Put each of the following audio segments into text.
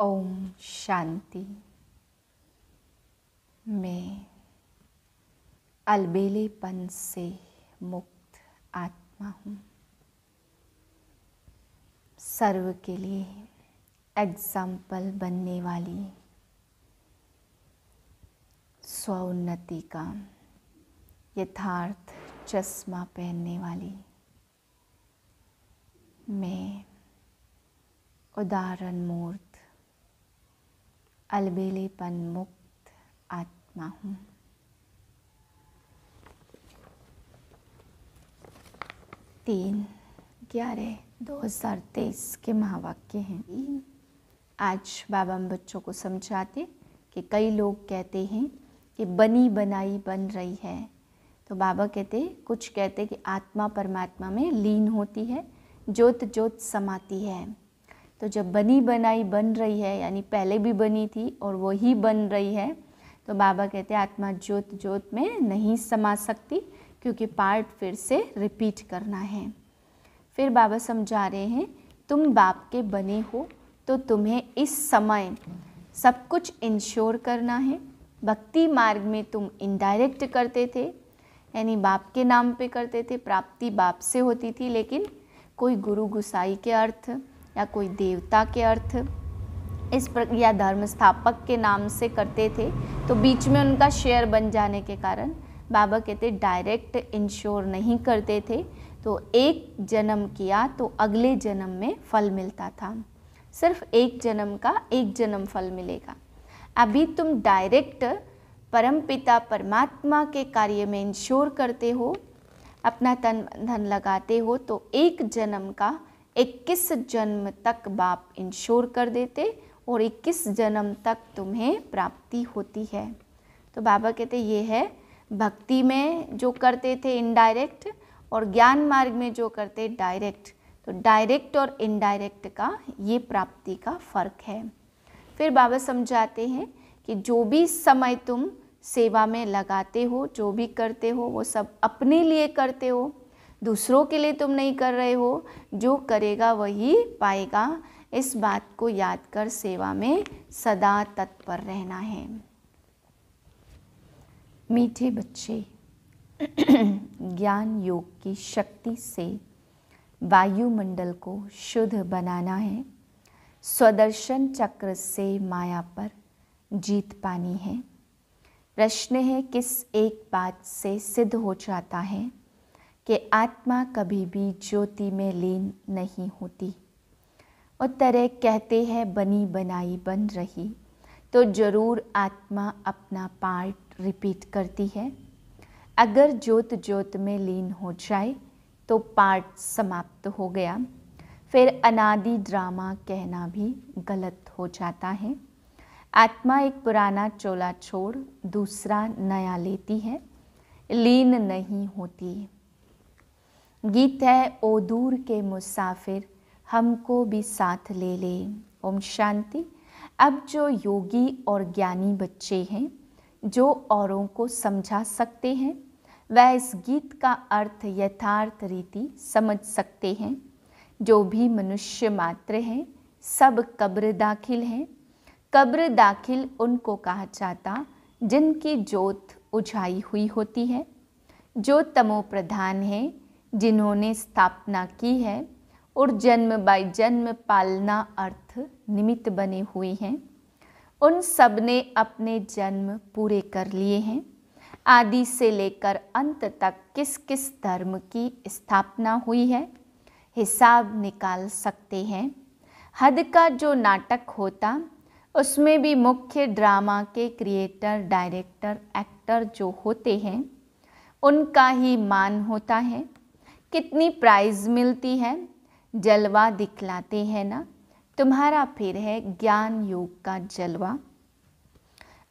ओम शांति। मैं अलबेलेपन से मुक्त आत्मा हूँ। सर्व के लिए एग्जाम्पल बनने वाली स्वोन्नति का यथार्थ चश्मा पहनने वाली मैं उदाहरण मूर्त अलबेलेपन मुक्त आत्मा हूँ। 3/11/2023 के महावाक्य हैं। आज बाबा हम बच्चों को समझाते कि कई लोग कहते हैं कि बनी बनाई बन रही है, तो बाबा कहते कुछ कहते कि आत्मा परमात्मा में लीन होती है, ज्योत ज्योत समाती है। तो जब बनी बनाई बन रही है यानी पहले भी बनी थी और वही बन रही है, तो बाबा कहते हैं आत्मा ज्योत ज्योत में नहीं समा सकती, क्योंकि पार्ट फिर से रिपीट करना है। फिर बाबा समझा रहे हैं तुम बाप के बने हो तो तुम्हें इस समय सब कुछ इंश्योर करना है। भक्ति मार्ग में तुम इनडायरेक्ट करते थे, यानी बाप के नाम पे करते थे, प्राप्ति बाप से होती थी, लेकिन कोई गुरु गुसाई के अर्थ या कोई देवता के अर्थ इस या धर्म स्थापक के नाम से करते थे, तो बीच में उनका शेयर बन जाने के कारण बाबा कहते डायरेक्ट इंश्योर नहीं करते थे। तो एक जन्म किया तो अगले जन्म में फल मिलता था, सिर्फ एक जन्म का एक जन्म फल मिलेगा। अभी तुम डायरेक्ट परमपिता परमात्मा के कार्य में इंश्योर करते हो, अपना तन धन लगाते हो, तो एक जन्म का 21 जन्म तक बाप इंश्योर कर देते और 21 जन्म तक तुम्हें प्राप्ति होती है। तो बाबा कहते ये है भक्ति में जो करते थे इनडायरेक्ट और ज्ञान मार्ग में जो करते डायरेक्ट। तो डायरेक्ट और इनडायरेक्ट का ये प्राप्ति का फ़र्क है। फिर बाबा समझाते हैं कि जो भी समय तुम सेवा में लगाते हो, जो भी करते हो, वो सब अपने लिए करते हो, दूसरों के लिए तुम नहीं कर रहे हो। जो करेगा वही पाएगा, इस बात को याद कर सेवा में सदा तत्पर रहना है। मीठे बच्चे, ज्ञान योग की शक्ति से वायुमंडल को शुद्ध बनाना है। स्वदर्शन चक्र से माया पर जीत पानी है। प्रश्न है किस एक बात से सिद्ध हो जाता है कि आत्मा कभी भी ज्योति में लीन नहीं होती। उत्तर है कहते हैं बनी बनाई बन रही, तो जरूर आत्मा अपना पार्ट रिपीट करती है। अगर ज्योत ज्योत में लीन हो जाए तो पार्ट समाप्त हो गया, फिर अनादि ड्रामा कहना भी गलत हो जाता है। आत्मा एक पुराना चोला छोड़ दूसरा नया लेती है, लीन नहीं होती। गीत है ओ दूर के मुसाफिर हमको भी साथ ले ले। ओम शांति। अब जो योगी और ज्ञानी बच्चे हैं, जो औरों को समझा सकते हैं, वह इस गीत का अर्थ यथार्थ रीति समझ सकते हैं। जो भी मनुष्य मात्र हैं, सब कब्र दाखिल हैं। कब्र दाखिल उनको कहा जाता जिनकी ज्योत उझाई हुई होती है, जो तमो प्रधान है, जिन्होंने स्थापना की है और जन्म बाय जन्म पालना अर्थ निमित्त बने हुए हैं। उन सब ने अपने जन्म पूरे कर लिए हैं। आदि से लेकर अंत तक किस किस धर्म की स्थापना हुई है, हिसाब निकाल सकते हैं। हद का जो नाटक होता, उसमें भी मुख्य ड्रामा के क्रिएटर, डायरेक्टर, एक्टर जो होते हैं, उनका ही मान होता है। कितनी प्राइज मिलती है, जलवा दिखलाते हैं ना। तुम्हारा फिर है ज्ञान योग का जलवा।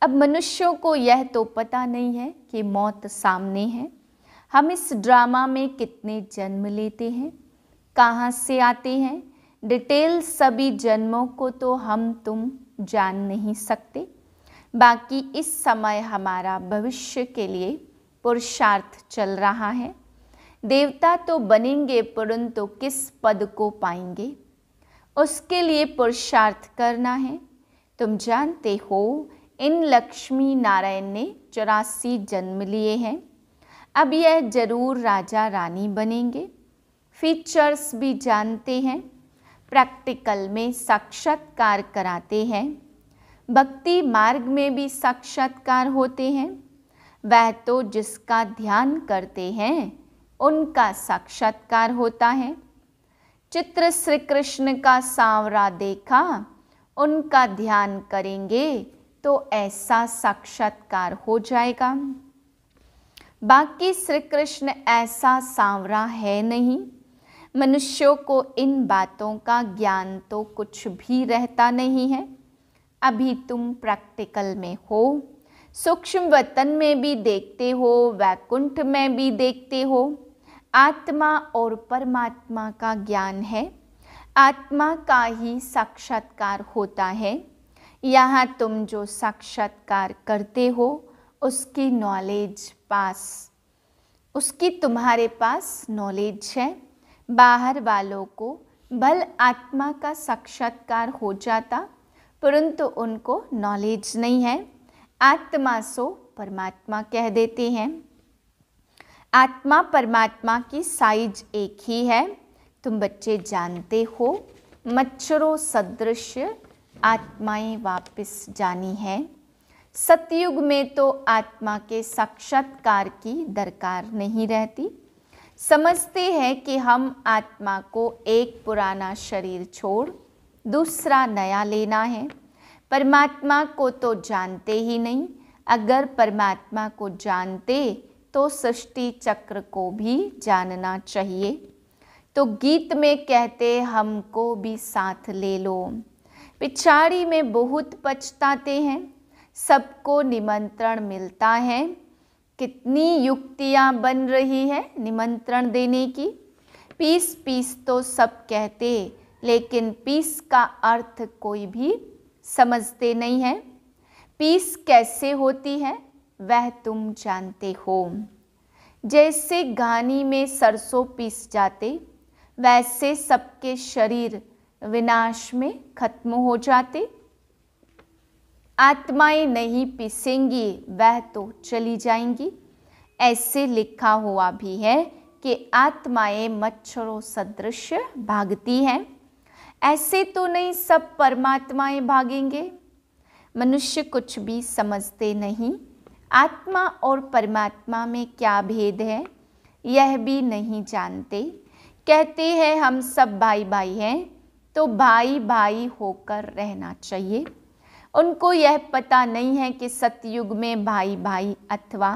अब मनुष्यों को यह तो पता नहीं है कि मौत सामने है। हम इस ड्रामा में कितने जन्म लेते हैं, कहाँ से आते हैं, डिटेल सभी जन्मों को तो हम तुम जान नहीं सकते। बाकी इस समय हमारा भविष्य के लिए पुरुषार्थ चल रहा है। देवता तो बनेंगे, परंतु किस पद को पाएंगे, उसके लिए पुरुषार्थ करना है। तुम जानते हो इन लक्ष्मी नारायण ने 84 जन्म लिए हैं। अब यह जरूर राजा रानी बनेंगे। फीचर्स भी जानते हैं, प्रैक्टिकल में साक्षात्कार कराते हैं, भक्ति मार्ग में भी साक्षात्कार होते हैं। वह तो जिसका ध्यान करते हैं उनका साक्षात्कार होता है। चित्र श्री कृष्ण का सांवरा देखा, उनका ध्यान करेंगे तो ऐसा साक्षात्कार हो जाएगा। बाकी श्री कृष्ण ऐसा सांवरा है नहीं। मनुष्यों को इन बातों का ज्ञान तो कुछ भी रहता नहीं है। अभी तुम प्रैक्टिकल में हो, सूक्ष्म वतन में भी देखते हो, वैकुंठ में भी देखते हो। आत्मा और परमात्मा का ज्ञान है, आत्मा का ही साक्षात्कार होता है। यहाँ तुम जो साक्षात्कार करते हो उसकी नॉलेज उसकी तुम्हारे पास नॉलेज है। बाहर वालों को भल आत्मा का साक्षात्कार हो जाता, परंतु उनको नॉलेज नहीं है। आत्मा सो परमात्मा कह देते हैं। आत्मा परमात्मा की साइज एक ही है। तुम बच्चे जानते हो, मच्छरों सदृश आत्माएं वापस जानी है। सतयुग में तो आत्मा के साक्षात्कार की दरकार नहीं रहती। समझते हैं कि हम आत्मा को एक पुराना शरीर छोड़ दूसरा नया लेना है। परमात्मा को तो जानते ही नहीं। अगर परमात्मा को जानते तो सृष्टि चक्र को भी जानना चाहिए। तो गीत में कहते हमको भी साथ ले लो। पिछाड़ी में बहुत पछताते हैं। सबको निमंत्रण मिलता है। कितनी युक्तियां बन रही है निमंत्रण देने की। पीस पीस तो सब कहते, लेकिन पीस का अर्थ कोई भी समझते नहीं है। पीस कैसे होती है वह तुम जानते हो। जैसे घानी में सरसों पीस जाते, वैसे सबके शरीर विनाश में खत्म हो जाते। आत्माएं नहीं पीसेंगी, वह तो चली जाएंगी। ऐसे लिखा हुआ भी है कि आत्माएं मच्छरों सदृश भागती हैं। ऐसे तो नहीं सब परमात्माएं भागेंगे। मनुष्य कुछ भी समझते नहीं। आत्मा और परमात्मा में क्या भेद है यह भी नहीं जानते। कहते हैं हम सब भाई भाई हैं, तो भाई भाई होकर रहना चाहिए। उनको यह पता नहीं है कि सतयुग में भाई भाई अथवा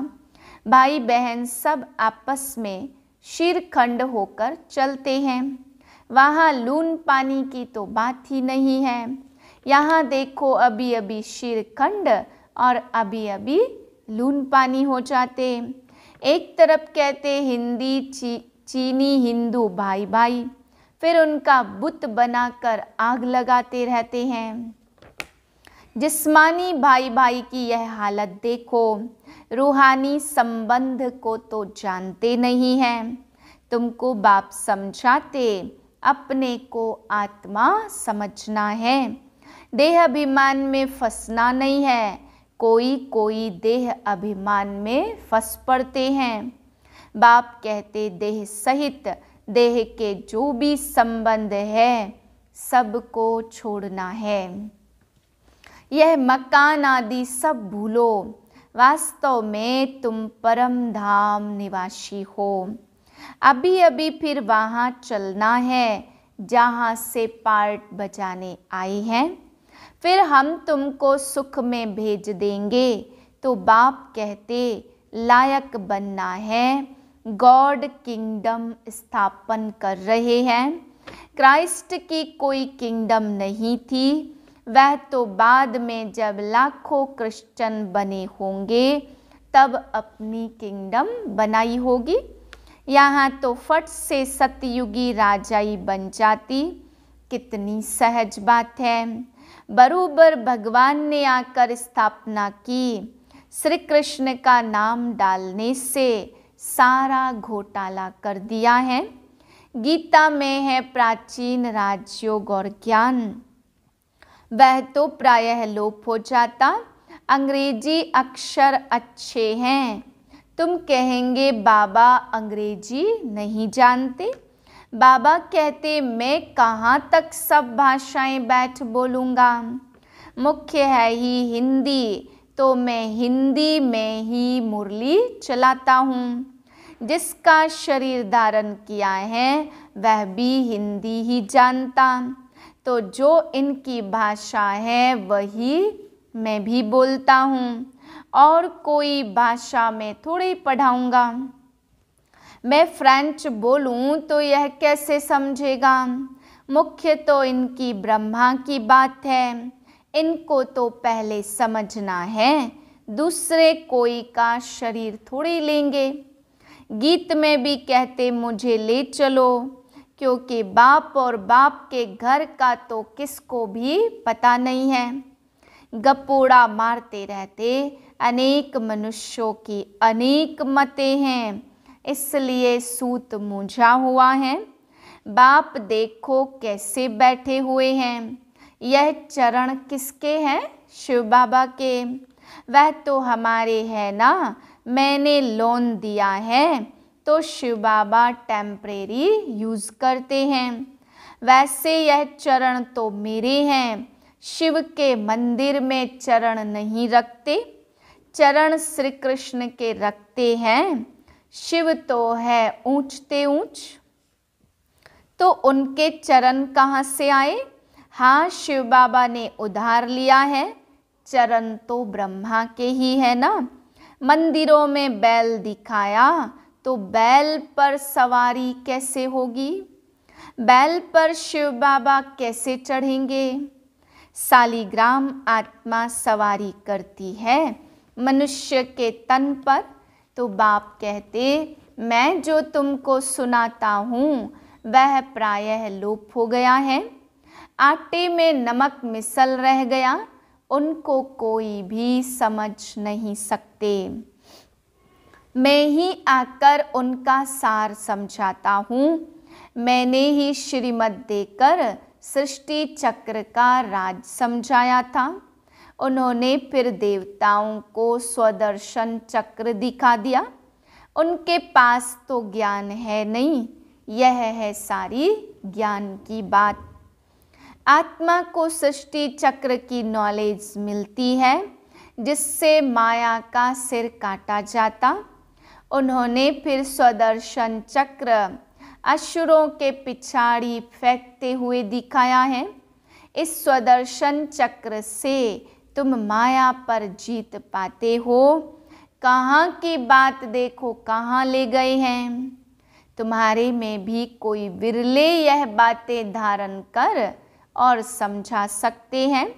भाई बहन सब आपस में शीरखंड होकर चलते हैं। वहाँ लून पानी की तो बात ही नहीं है। यहाँ देखो अभी अभी शीरखंड और अभी अभी लून पानी हो जाते। एक तरफ कहते हिंदी चीनी हिंदू भाई भाई, फिर उनका बुत बनाकर आग लगाते रहते हैं। जिस्मानी भाई भाई की यह हालत देखो। रूहानी संबंध को तो जानते नहीं हैं। तुमको बाप समझाते, अपने को आत्मा समझना है। देह अभिमान में फंसना नहीं है। कोई कोई देह अभिमान में फंस पड़ते हैं। बाप कहते देह सहित देह के जो भी संबंध है सबको छोड़ना है। यह मकान आदि सब भूलो। वास्तव में तुम परम धाम निवासी हो। अभी अभी फिर वहाँ चलना है जहाँ से पार्ट बजाने आए हैं। फिर हम तुमको सुख में भेज देंगे। तो बाप कहते लायक बनना है। गॉड किंगडम स्थापन कर रहे हैं। क्राइस्ट की कोई किंगडम नहीं थी। वह तो बाद में जब लाखों क्रिश्चियन बने होंगे तब अपनी किंगडम बनाई होगी। यहाँ तो फट से सतयुगी राजाई बन जाती। कितनी सहज बात है। बरोबर भगवान ने आकर स्थापना की। श्री कृष्ण का नाम डालने से सारा घोटाला कर दिया है। गीता में है प्राचीन राजयोग और ज्ञान। वह तो प्रायः लोप हो जाता। अंग्रेजी अक्षर अच्छे हैं। तुम कहेंगे बाबा अंग्रेजी नहीं जानते। बाबा कहते मैं कहाँ तक सब भाषाएं बैठ बोलूँगा। मुख्य है ही हिंदी, तो मैं हिंदी में ही मुरली चलाता हूँ। जिसका शरीर धारण किया है वह भी हिंदी ही जानता, तो जो इनकी भाषा है वही मैं भी बोलता हूँ, और कोई भाषा में थोड़ी पढ़ाऊँगा। मैं फ्रेंच बोलूँ तो यह कैसे समझेगा। मुख्य तो इनकी ब्रह्मा की बात है, इनको तो पहले समझना है, दूसरे कोई का शरीर थोड़ी लेंगे। गीत में भी कहते मुझे ले चलो, क्योंकि बाप और बाप के घर का तो किसको भी पता नहीं है। गपोड़ा मारते रहते अनेक मनुष्यों की अनेक मतें हैं, इसलिए सूत मूझा हुआ है। बाप देखो कैसे बैठे हुए हैं। यह चरण किसके हैं? शिव बाबा के। वह तो हमारे हैं ना, मैंने लोन दिया है तो शिव बाबा टेम्परेरी यूज़ करते हैं। वैसे यह चरण तो मेरे हैं। शिव के मंदिर में चरण नहीं रखते, चरण श्री कृष्ण के रखते हैं। शिव तो है ऊंचते ऊंच, तो उनके चरण कहाँ से आए? हाँ, शिव बाबा ने उधार लिया है। चरण तो ब्रह्मा के ही है ना। मंदिरों में बैल दिखाया तो बैल पर सवारी कैसे होगी? बैल पर शिव बाबा कैसे चढ़ेंगे? सालिग्राम आत्मा सवारी करती है मनुष्य के तन पर, तो बाप कहते मैं जो तुमको सुनाता हूँ वह प्रायः लोप हो गया है। आटे में नमक मिसल रह गया, उनको कोई भी समझ नहीं सकते। मैं ही आकर उनका सार समझाता हूँ। मैंने ही श्रीमत देकर सृष्टि चक्र का राज समझाया था। उन्होंने फिर देवताओं को स्वदर्शन चक्र दिखा दिया। उनके पास तो ज्ञान है नहीं, यह है सारी ज्ञान की बात। आत्मा को सृष्टि चक्र की नॉलेज मिलती है, जिससे माया का सिर काटा जाता। उन्होंने फिर स्वदर्शन चक्र असुरों के पिछाड़ी फेंकते हुए दिखाया है। इस स्वदर्शन चक्र से तुम माया पर जीत पाते हो। कहाँ की बात देखो कहाँ ले गए हैं। तुम्हारे में भी कोई विरले यह बातें धारण कर और समझा सकते हैं।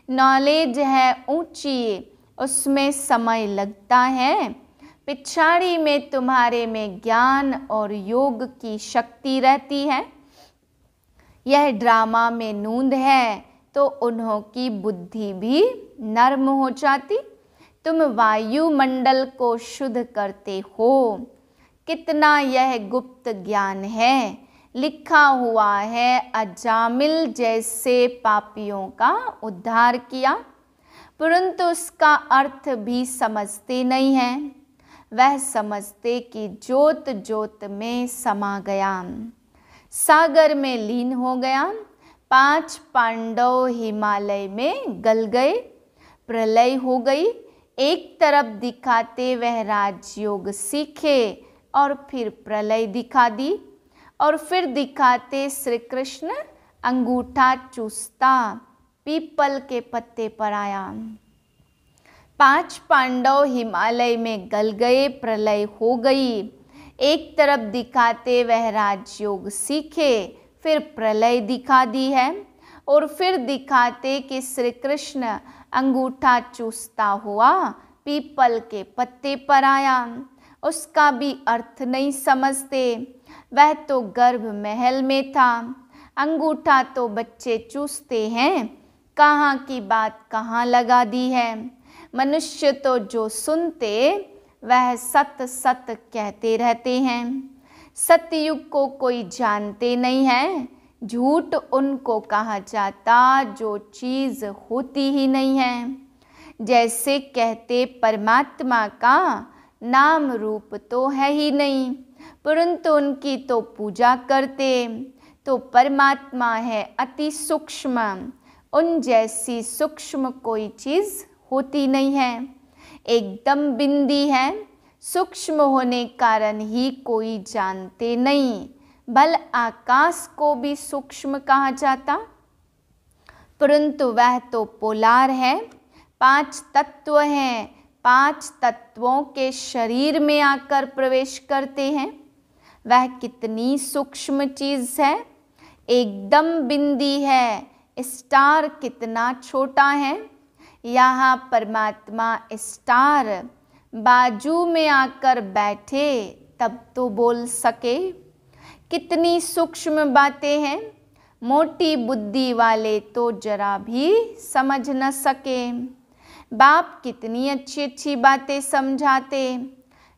नॉलेज है ऊंची, उसमें समय लगता है। पिछाड़ी में तुम्हारे में ज्ञान और योग की शक्ति रहती है। यह ड्रामा में नूंद है तो उन्हों की बुद्धि भी नर्म हो जाती। तुम वायुमंडल को शुद्ध करते हो। कितना यह गुप्त ज्ञान है, लिखा हुआ है अजामिल जैसे पापियों का उद्धार किया, परंतु उसका अर्थ भी समझते नहीं हैं। वह समझते कि ज्योत ज्योत में समा गया, सागर में लीन हो गया। 5 पांडव हिमालय में गल गए, प्रलय हो गई। एक तरफ दिखाते वह राजयोग सीखे और फिर प्रलय दिखा दी, और फिर दिखाते श्री कृष्ण अंगूठा चूसता पीपल के पत्ते पर आया। 5 पांडव हिमालय में गल गए, प्रलय हो गई। एक तरफ दिखाते वह राजयोग सीखे, फिर प्रलय दिखा दी है, और फिर दिखाते कि श्री कृष्ण अंगूठा चूसता हुआ पीपल के पत्ते पर आया। उसका भी अर्थ नहीं समझते। वह तो गर्भ महल में था, अंगूठा तो बच्चे चूसते हैं। कहाँ की बात कहाँ लगा दी है। मनुष्य तो जो सुनते वह सत सत कहते रहते हैं। सतयुग को कोई जानते नहीं है, झूठ उनको कहा जाता जो चीज़ होती ही नहीं है। जैसे कहते परमात्मा का नाम रूप तो है ही नहीं, परंतु उनकी तो पूजा करते। तो परमात्मा है अति सूक्ष्म, उन जैसी सूक्ष्म कोई चीज़ होती नहीं है। एकदम बिंदी है, सूक्ष्म होने कारण ही कोई जानते नहीं। भल आकाश को भी सूक्ष्म कहा जाता, परंतु वह तो पोलार है, 5 तत्व हैं, 5 तत्वों के शरीर में आकर प्रवेश करते हैं। वह कितनी सूक्ष्म चीज़ है, एकदम बिंदी है। स्टार कितना छोटा है, यहाँ परमात्मा स्टार बाजू में आकर बैठे तब तो बोल सके। कितनी सूक्ष्म बातें हैं, मोटी बुद्धि वाले तो जरा भी समझ न सके। बाप कितनी अच्छी अच्छी बातें समझाते,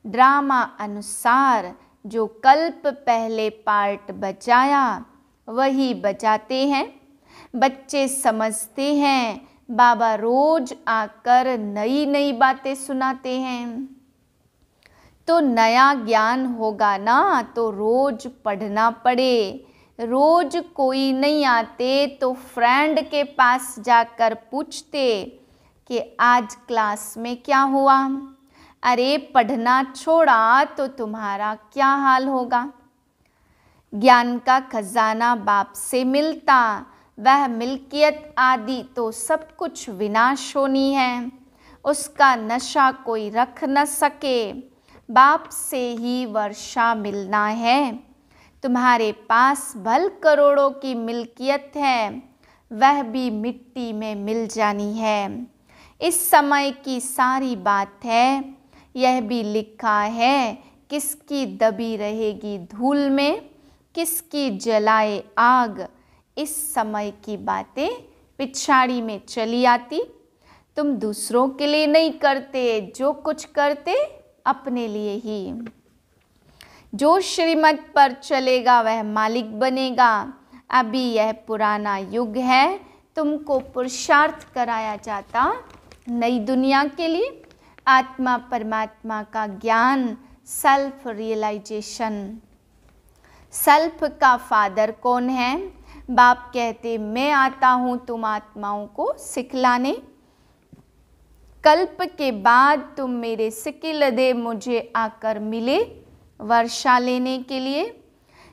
ड्रामा अनुसार जो कल्प पहले पार्ट बजाया वही बजाते हैं। बच्चे समझते हैं, बाबा रोज आकर नई नई बातें सुनाते हैं। तो नया ज्ञान होगा ना तो रोज पढ़ना पड़े। रोज कोई नहीं आते तो फ्रेंड के पास जाकर पूछते कि आज क्लास में क्या हुआ। अरे पढ़ना छोड़ा तो तुम्हारा क्या हाल होगा। ज्ञान का खजाना बाप से मिलता, वह मिल्कियत आदि तो सब कुछ विनाश होनी है, उसका नशा कोई रख न सके। बाप से ही वर्षा मिलना है। तुम्हारे पास भल करोड़ों की मिल्कियत है, वह भी मिट्टी में मिल जानी है। इस समय की सारी बात है, यह भी लिखा है, किसकी दबी रहेगी धूल में, किसकी जलाए आग। इस समय की बातें पिछाड़ी में चली आती। तुम दूसरों के लिए नहीं करते, जो कुछ करते अपने लिए ही। जो श्रीमत पर चलेगा वह मालिक बनेगा। अभी यह पुराना युग है, तुमको पुरुषार्थ कराया जाता नई दुनिया के लिए। आत्मा परमात्मा का ज्ञान, सेल्फ रियलाइजेशन। सेल्फ का फादर कौन है? बाप कहते मैं आता हूँ तुम आत्माओं को सिखलाने। कल्प के बाद तुम मेरे सिकिलदे मुझे आकर मिले वर्षा लेने के लिए।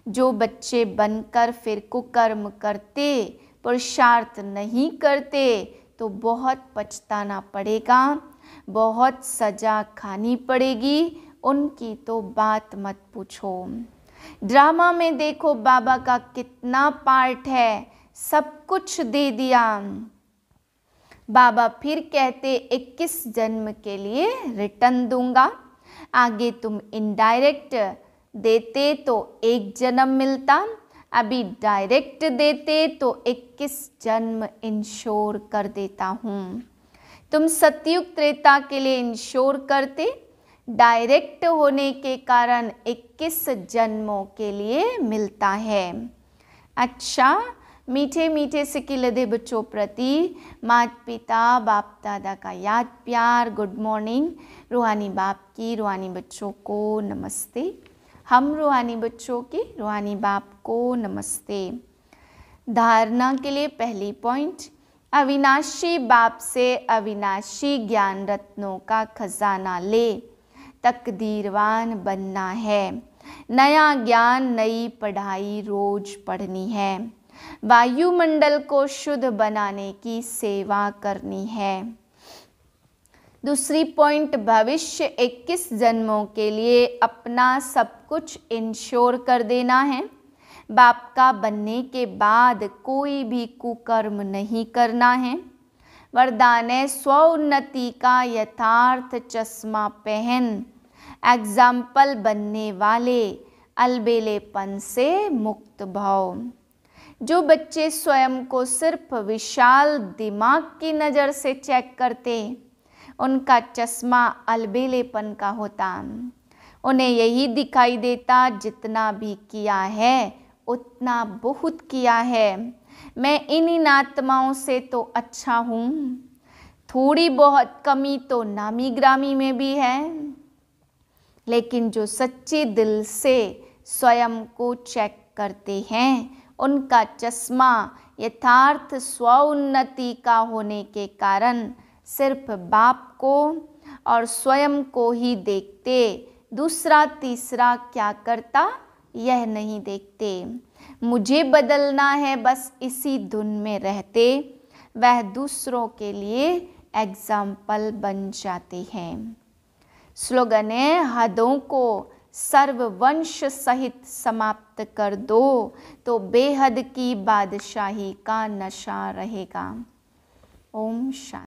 जो बच्चे बनकर फिर कुकर्म करते, पुरुषार्थ नहीं करते तो बहुत पछताना पड़ेगा, बहुत सजा खानी पड़ेगी। उनकी तो बात मत पूछो। ड्रामा में देखो बाबा का कितना पार्ट है, सब कुछ दे दिया। बाबा फिर कहते 21 जन्म के लिए रिटर्न दूंगा। आगे तुम इनडायरेक्ट देते तो 1 जन्म मिलता, अभी डायरेक्ट देते तो 21 जन्म इंश्योर कर देता हूँ। तुम सतयुग त्रेता के लिए इंश्योर करते, डायरेक्ट होने के कारण 21 जन्मों के लिए मिलता है। अच्छा, मीठे मीठे सिकिलदे बच्चों प्रति माता पिता बाप दादा का याद प्यार, गुड मॉर्निंग। रूहानी बाप की रूहानी बच्चों को नमस्ते। हम रूहानी बच्चों की रूहानी बाप को नमस्ते। धारणा के लिए पहली पॉइंट, अविनाशी बाप से अविनाशी ज्ञान रत्नों का खजाना ले, तकदीरवान बनना है। नया ज्ञान, नई पढ़ाई रोज पढ़नी है। वायुमंडल को शुद्ध बनाने की सेवा करनी है। दूसरी पॉइंट, भविष्य 21 जन्मों के लिए अपना सब कुछ इंश्योर कर देना है। बाप का बनने के बाद कोई भी कुकर्म नहीं करना है। वरदान है स्व उन्नति का यथार्थ चश्मा पहन, एग्जाम्पल बनने वाले, अलबेलेपन से मुक्त भव। जो बच्चे स्वयं को सिर्फ विशाल दिमाग की नज़र से चेक करते, उनका चश्मा अलबेलेपन का होता। उन्हें यही दिखाई देता जितना भी किया है उतना बहुत किया है। मैं इन आत्माओं से तो अच्छा हूँ, थोड़ी बहुत कमी तो नामी ग्रामी में भी है। लेकिन जो सच्चे दिल से स्वयं को चेक करते हैं, उनका चश्मा यथार्थ स्वउन्नति का होने के कारण सिर्फ बाप को और स्वयं को ही देखते, दूसरा तीसरा क्या करता यह नहीं देखते। मुझे बदलना है बस इसी धुन में रहते, वह दूसरों के लिए एग्जाम्पल बन जाते हैं। स्लोगन है, हदों को सर्ववंश सहित समाप्त कर दो तो बेहद की बादशाही का नशा रहेगा। ओम शांति।